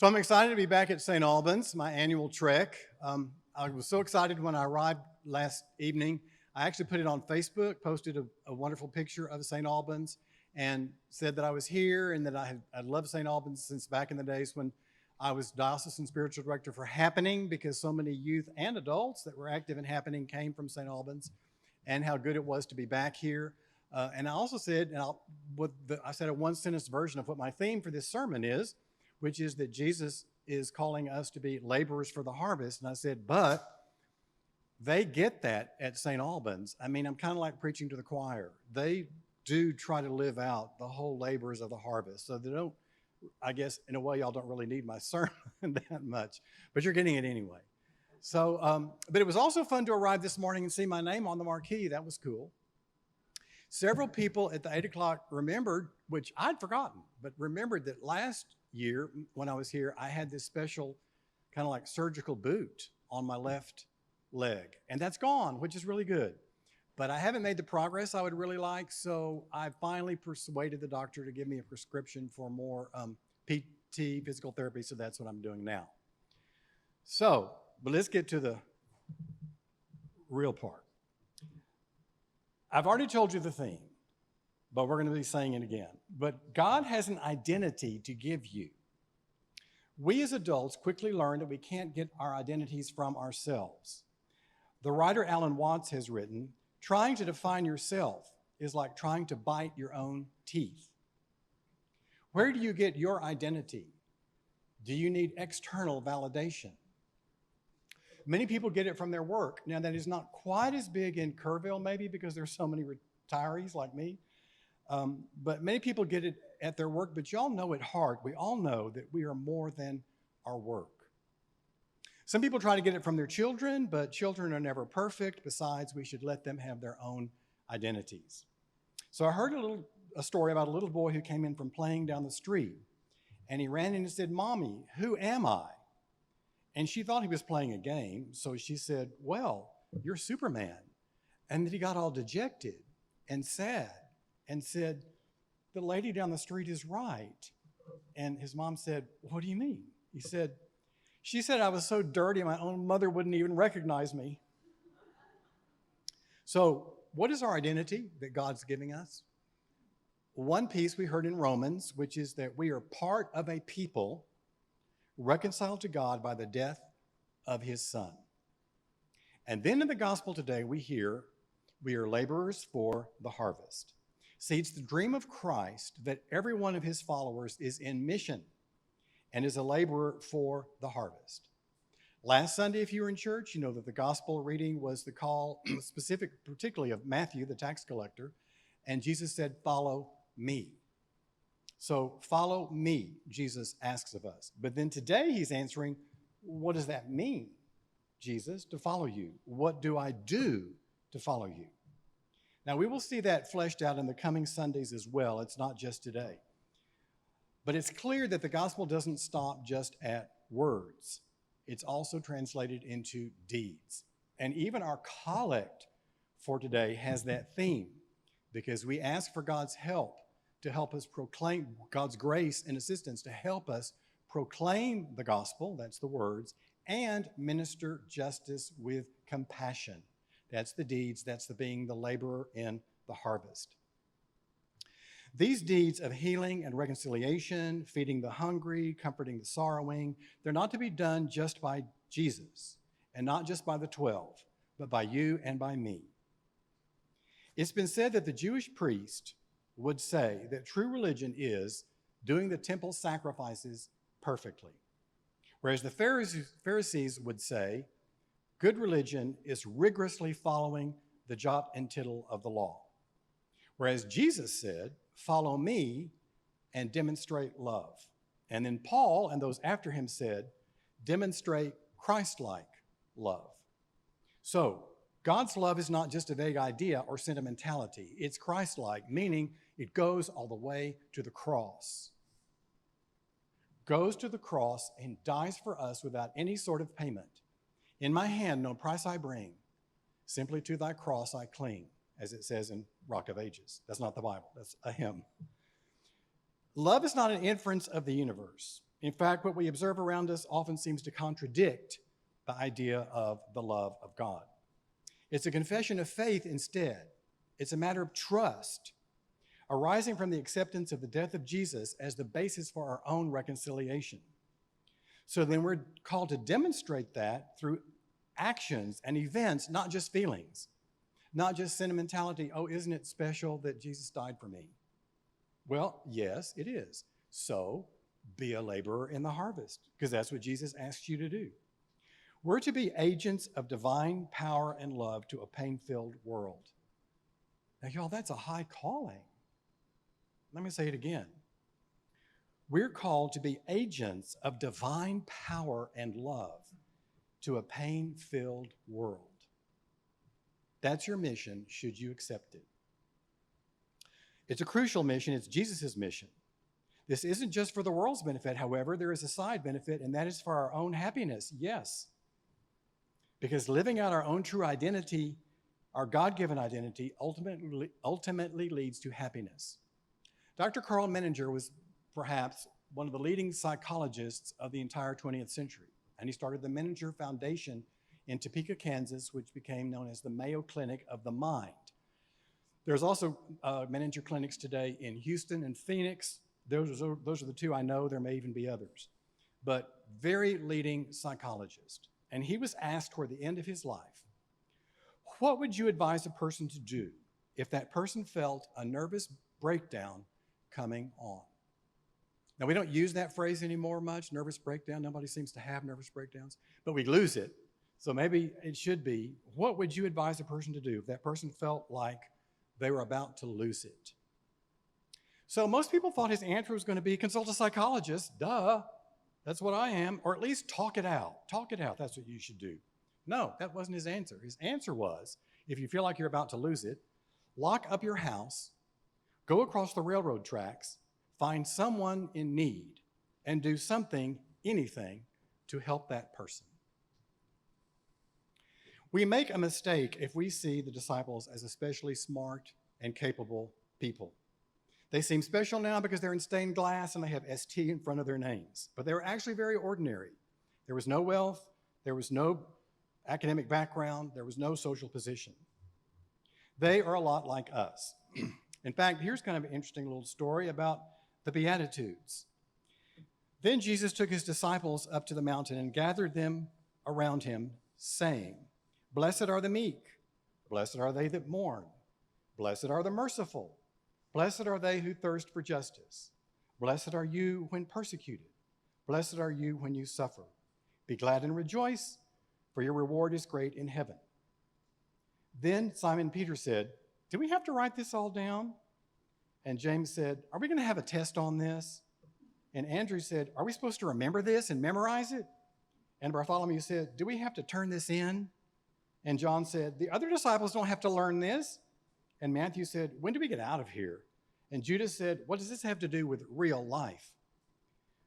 So I'm excited to be back at St. Albans, my annual trek. I was so excited when I arrived last evening. I actually put it on Facebook, posted a wonderful picture of St. Albans, and said that I was here and that I loved St. Albans since back in the days when I was diocesan spiritual director for Happening, because so many youth and adults that were active in Happening came from St. Albans, and how good it was to be back here. And I also said, I said a one-sentence version of what my theme for this sermon is, which is that Jesus is calling us to be laborers for the harvest. And I said, but they get that at St. Albans. I mean, I'm kind of like preaching to the choir. They do try to live out the whole laborers of the harvest. So they don't, I guess, in a way, y'all don't really need my sermon that much, but you're getting it anyway. So, but it was also fun to arrive this morning and see my name on the marquee. That was cool. Several people at the 8 o'clock remembered, which I'd forgotten, but remembered that last year when I was here, I had this special kind of like surgical boot on my left leg, and that's gone, which is really good. But I haven't made the progress I would really like, so I finally persuaded the doctor to give me a prescription for more PT, physical therapy, so that's what I'm doing now. So, but let's get to the real part. I've already told you the theme, but we're going to be saying it again. But God has an identity to give you. We as adults quickly learn that we can't get our identities from ourselves. The writer Alan Watts has written, trying to define yourself is like trying to bite your own teeth. Where do you get your identity? Do you need external validation? Many people get it from their work. Now, that is not quite as big in Kerrville, maybe, because there's so many retirees like me. But many people get it at their work, but y'all know at heart, we all know that we are more than our work. Some people try to get it from their children, but children are never perfect. Besides, we should let them have their own identities. So I heard a story about a little boy who came in from playing down the street, and he ran in and said, "Mommy, who am I?" And she thought he was playing a game, so she said, "Well, you're Superman." And then he got all dejected and sad and said, "The lady down the street is right." And his mom said, "What do you mean?" He said, "She said I was so dirty my own mother wouldn't even recognize me." So what is our identity that God's giving us? One piece we heard in Romans, which is that we are part of a people reconciled to God by the death of his Son. And then in the gospel today, we hear we are laborers for the harvest. See, it's the dream of Christ that every one of his followers is in mission and is a laborer for the harvest. Last Sunday, if you were in church, you know that the gospel reading was the call specific, particularly of Matthew, the tax collector, and Jesus said, "Follow me." So follow me, Jesus asks of us. But then today he's answering, what does that mean, Jesus, to follow you? What do I do to follow you? Now we will see that fleshed out in the coming Sundays as well. It's not just today. But it's clear that the gospel doesn't stop just at words. It's also translated into deeds. And even our collect for today has that theme, because we ask for God's help to help us proclaim God's grace and assistance to help us proclaim the gospel, that's the words, and minister justice with compassion. That's the deeds, that's the being the laborer in the harvest. These deeds of healing and reconciliation, feeding the hungry, comforting the sorrowing, they're not to be done just by Jesus and not just by the 12, but by you and by me. It's been said that the Jewish priest would say that true religion is doing the temple sacrifices perfectly, whereas the Pharisees would say good religion is rigorously following the jot and tittle of the law, whereas Jesus said, "Follow me and demonstrate love." And then Paul and those after him said, "Demonstrate Christ-like love." So God's love is not just a vague idea or sentimentality. It's Christ-like, meaning it goes all the way to the cross. Goes to the cross and dies for us without any sort of payment. "In my hand no price I bring, simply to thy cross I cling," as it says in Rock of Ages. That's not the Bible, that's a hymn. Love is not an inference of the universe. In fact, what we observe around us often seems to contradict the idea of the love of God. It's a confession of faith instead. It's a matter of trust, arising from the acceptance of the death of Jesus as the basis for our own reconciliation. So then we're called to demonstrate that through actions and events, not just feelings, not just sentimentality. Oh, isn't it special that Jesus died for me? Well, yes, it is. So be a laborer in the harvest, because that's what Jesus asks you to do. We're to be agents of divine power and love to a pain-filled world. Now, y'all, that's a high calling. Let me say it again. We're called to be agents of divine power and love to a pain-filled world. That's your mission, should you accept it. It's a crucial mission. It's Jesus' mission. This isn't just for the world's benefit, however. There is a side benefit, and that is for our own happiness, yes. Because living out our own true identity, our God-given identity, ultimately leads to happiness. Dr. Carl Menninger was perhaps one of the leading psychologists of the entire 20th century, and he started the Menninger Foundation in Topeka, Kansas, which became known as the Mayo Clinic of the Mind. There's also Menninger clinics today in Houston and Phoenix. Those are the two I know. There may even be others. But very leading psychologist. And he was asked toward the end of his life, what would you advise a person to do if that person felt a nervous breakdown coming on? Now, we don't use that phrase anymore much, nervous breakdown. Nobody seems to have nervous breakdowns, but we lose it. So maybe it should be, what would you advise a person to do if that person felt like they were about to lose it? So most people thought his answer was going to be consult a psychologist. Duh, that's what I am. Or at least talk it out. Talk it out, that's what you should do. No, that wasn't his answer. His answer was, if you feel like you're about to lose it, lock up your house, go across the railroad tracks, find someone in need, and do something, anything, to help that person. We make a mistake if we see the disciples as especially smart and capable people. They seem special now because they're in stained glass and they have ST in front of their names, but they were actually very ordinary. There was no wealth, there was no academic background, there was no social position. They are a lot like us. In fact, here's kind of an interesting little story about the Beatitudes. Then Jesus took his disciples up to the mountain and gathered them around him, saying, Blessed are the meek, blessed are they that mourn, blessed are the merciful, blessed are they who thirst for justice, blessed are you when persecuted, blessed are you when you suffer. Be glad and rejoice, for your reward is great in heaven. Then Simon Peter said, do we have to write this all down? And James said, are we going to have a test on this? And Andrew said, are we supposed to remember this and memorize it? And Bartholomew said, do we have to turn this in? And John said, the other disciples don't have to learn this. And Matthew said, when do we get out of here? And Judas said, what does this have to do with real life?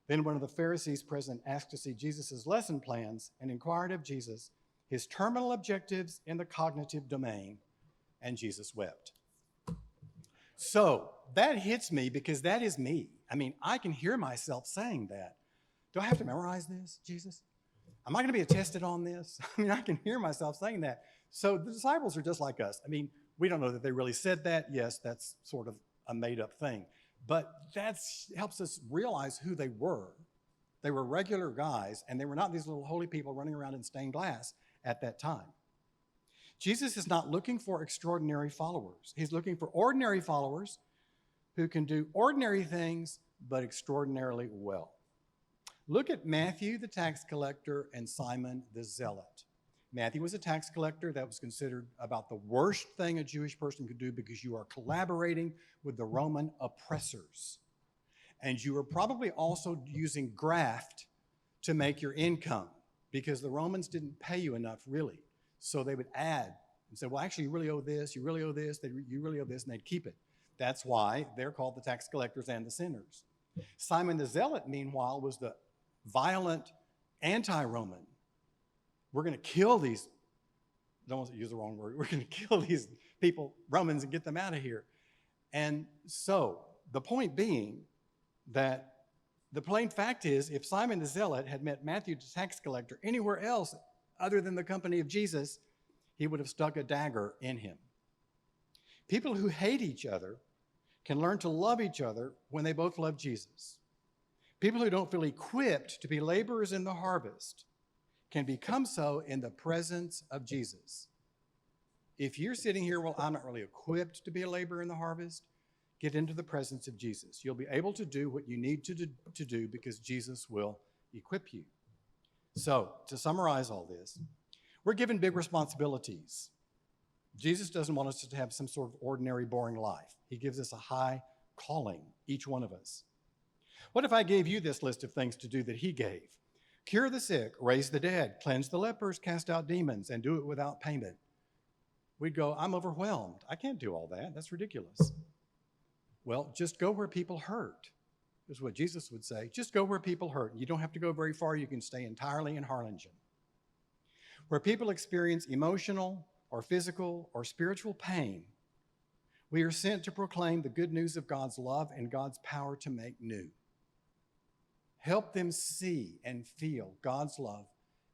Then one of the Pharisees present asked to see Jesus' lesson plans and inquired of Jesus his terminal objectives in the cognitive domain, and Jesus wept. So that hits me because that is me. I mean, I can hear myself saying that. Do I have to memorize this, Jesus? Am I going to be tested on this? I mean, I can hear myself saying that. So the disciples are just like us. I mean, we don't know that they really said that. Yes, that's sort of a made-up thing. But that helps us realize who they were. They were regular guys, and they were not these little holy people running around in stained glass at that time. Jesus is not looking for extraordinary followers. He's looking for ordinary followers who can do ordinary things, but extraordinarily well. Look at Matthew, the tax collector, and Simon, the zealot. Matthew was a tax collector. That was considered about the worst thing a Jewish person could do because you are collaborating with the Roman oppressors. And you were probably also using graft to make your income because the Romans didn't pay you enough, really. So they would add and say, well, actually, you really owe this, you really owe this, you really owe this, and they'd keep it. That's why they're called the tax collectors and the sinners. Simon the Zealot, meanwhile, was the violent anti-Roman. We're going to kill these, don't want to use the wrong word, we're going to kill these people, Romans, and get them out of here. And so the point being that The plain fact is, if Simon the Zealot had met Matthew the tax collector anywhere else other than the company of Jesus, he would have stuck a dagger in him. People who hate each other can learn to love each other when they both love Jesus. People who don't feel equipped to be laborers in the harvest can become so in the presence of Jesus. If you're sitting here, well, I'm not really equipped to be a laborer in the harvest, get into the presence of Jesus. You'll be able to do what you need to do because Jesus will equip you. So, to summarize all this, we're given big responsibilities. Jesus doesn't want us to have some sort of ordinary, boring life. He gives us a high calling, each one of us. What if I gave you this list of things to do that he gave? Cure the sick, raise the dead, cleanse the lepers, cast out demons, and do it without payment. We'd go, I'm overwhelmed. I can't do all that. That's ridiculous. Well, just go where people hurt, is what Jesus would say. Just go where people hurt. You don't have to go very far. You can stay entirely in Harlingen. Where people experience emotional or physical or spiritual pain, we are sent to proclaim the good news of God's love and God's power to make new. Help them see and feel God's love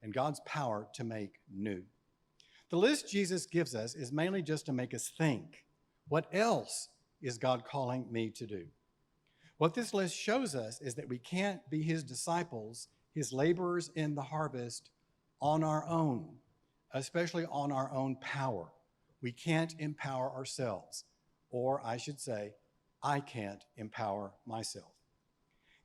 and God's power to make new. The list Jesus gives us is mainly just to make us think, what else is God calling me to do? What this list shows us is that we can't be his disciples, his laborers in the harvest, on our own, especially on our own power. We can't empower ourselves, or I should say, I can't empower myself.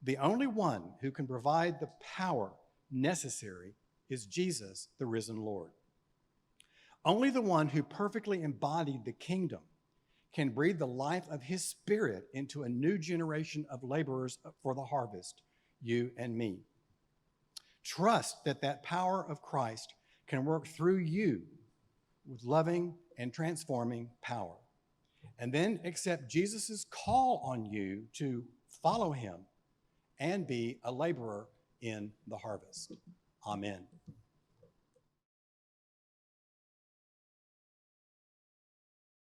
The only one who can provide the power necessary is Jesus, the risen Lord. Only the one who perfectly embodied the kingdom can breathe the life of his Spirit into a new generation of laborers for the harvest, you and me. Trust that that power of Christ can work through you with loving and transforming power. And then accept Jesus' call on you to follow him and be a laborer in the harvest. Amen.